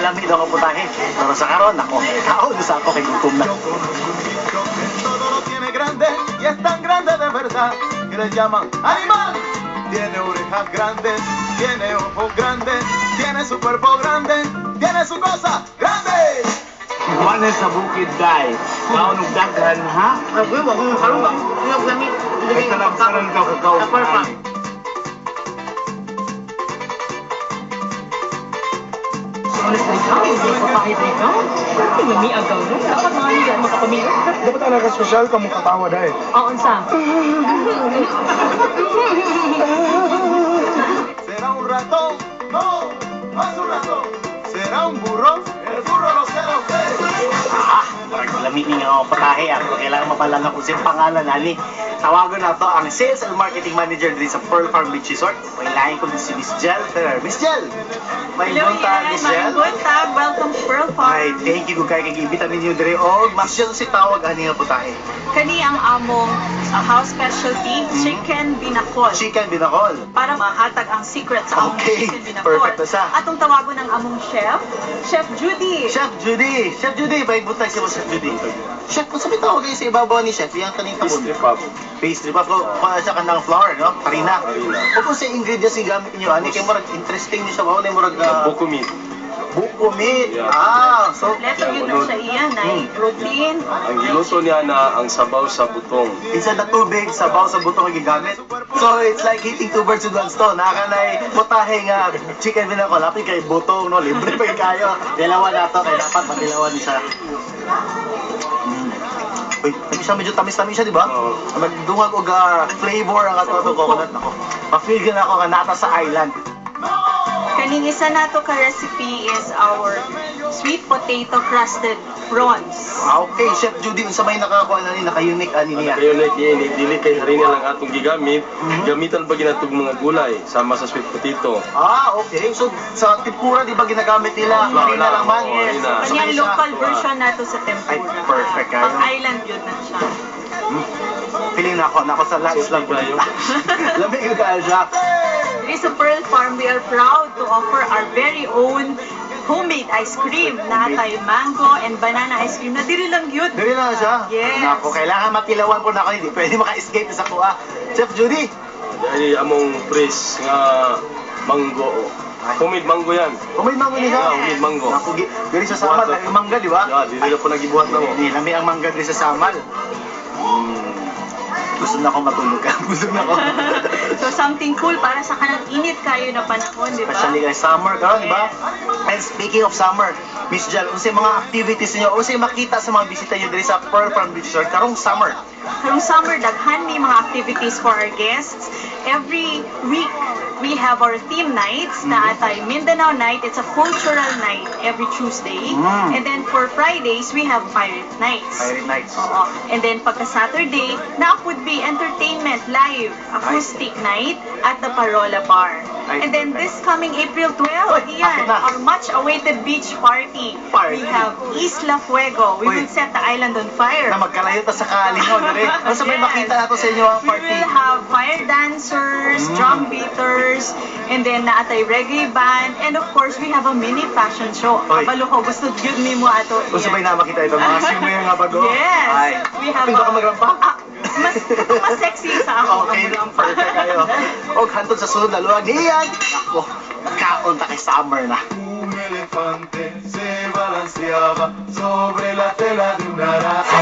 lami daw ang putahe. Pero sa karon, ako, kaon sa ako kay gutom na. Todo lo tiene grande y es tan grande de verdad que le llaman animal. Tiene orejas grandes, tiene ojos grandes, tiene su cuerpo grande, tiene su cosa grande. Wala sa bukid, day. Kaon og daghan, ha? Agwe, wag mo karon bang yung gamit. Ay, salam ka kakaw. Honestly, ikaw, hindi ko pakita ikaw. Hindi mo mi agaw no? Dapat mga hindi ang makapamilya. Dapat anak ka sosyal ka mong katawa dahil. Oo, sa. ¿Será un ratón? No, no es un ratón. ¿Será un burro? El burro lo sé, lo sé. Parang lami niyo ang putahe. Ako kailangan mabalala kung siyang pangalan, ani. Tawagan na to ang Sales and Marketing Manager din sa Pearl Farm Beach Resort. Pailahin ko din si Miss Jel Ferrer. Miss Jel! May Hello, buntag, yan. Miss Jel. Buntag. Welcome to Pearl Farm. Ay, thank you kung kaya kag-ibita ninyo dire. O, Miss Jel, si tawag, ani nga putahe. Kani ang among house specialty, chicken binakol. Chicken binakol. Para mahatag ang secret sa among Okay, chicken binakol. perfect na siya. Atong tawagon ng among chef, Chef Judy. Chef Judy! Chef Judy! May buntag siya mo, Chef Judy. Chef, kung sabi tawag kayo sa ibabaw ni Chef, yung kaning tabon. Pastry pop. Pastry pa ko, para siya kanang flour, no? Farina. Farina. O kung sa ingredients yung gamit niyo, ani kay murag interesting niyo siya, wala na murag Buko meat. buko meat. Yeah. Ah, so Leto yun na siya iyan, ay protein. Ang giluto niya na ang sabaw sa butong. instead na tubig, sabaw sa buto ang gigamit. So it's like hitting two birds with one stone. Nakakanay putahe nga chicken binakol, lapit kay butong, no? Libre pa kayo. Dilawan na to, kaya dapat madilawan niya siya. Uy, siya medyo tamis-tamis siya, di ba? Oo. Magdungag og flavor ang ato coconut nako. Ma-feel gyud ako nga nata sa island. Kaning isa nato ka recipe is our sweet potato crusted prawns. Ah, okay, Chef Judy, unsa may nakakuha na ni naka-unique ani niya? Kayo na kini dili kay harina lang atong gigamit. Gamitan pa ginatog mga gulay sama sa sweet potato. Ah, okay. So sa tipura di ba ginagamit nila? Marina lang man. Yes. Marina. So, Kanyang may siya- local version nato sa Ay, tempura. perfect kayo. Pang island yun na siya. Feeling na ako sa lunch lang Kayo. Lamig yung kaya siya. Here sa Pearl Farm, we are proud to offer our very own homemade ice cream na tayo mango and banana ice cream na diri lang yun. Dali na siya. Yes. Nako, kailangan matilawan ko na ako. Hindi pwede maka-escape sa kuha. Chef Judy. Dahil among fresh nga mango. Homemade mango yan. Kumay mango niya. Yeah, homemade mango. Naku, diri sa samal, yung mangga, di ba? Yeah, dili na po nagibuhat na mo. Hindi, lami ang mangga diri sa samal. Gusto na ako matulog ka. Busog na ako. So something cool para sa kanang init kayo na panahon, di ba? Especially kay summer karon, di ba? And speaking of summer, Miss Jel, unsay mga activities niyo, unsay makita sa mga bisita niyo diri sa Pearl Farm Beach Resort karong summer? Karong summer, daghan may mga activities for our guests. Every week, we have our theme nights na atay Mindanao night. It's a cultural night every Tuesday. And then for Fridays, we have pirate nights. Pirate nights. Oo. And then pagka Saturday, na would be entertainment live acoustic night at the Parola Bar. Ay, And then this coming April 12, Uy, akin yan, na. our much awaited beach party. Party. We have Isla Fuego. We Uy. will set the island on fire. Na magkalayo ta sa kalingaw diri. Unsa may Yes. makita nato sa inyo ang We party? will have fire dancers, drum beaters, and then naatay reggae band, and of course we have a mini fashion show. Oy. Kabalo ko gusto gyud nimo ato. Unsa may iyan. na makita ito mga swimmer nga bago? Yes. Ay, We have Pindo ka magrampa? mas sexy sa ako. Okay, ang perfect kayo. Og hantod sa sunod na luwag niyan. Ako, kaon ta kay summer na. Un elefante se balanceaba sobre la tela de una araña.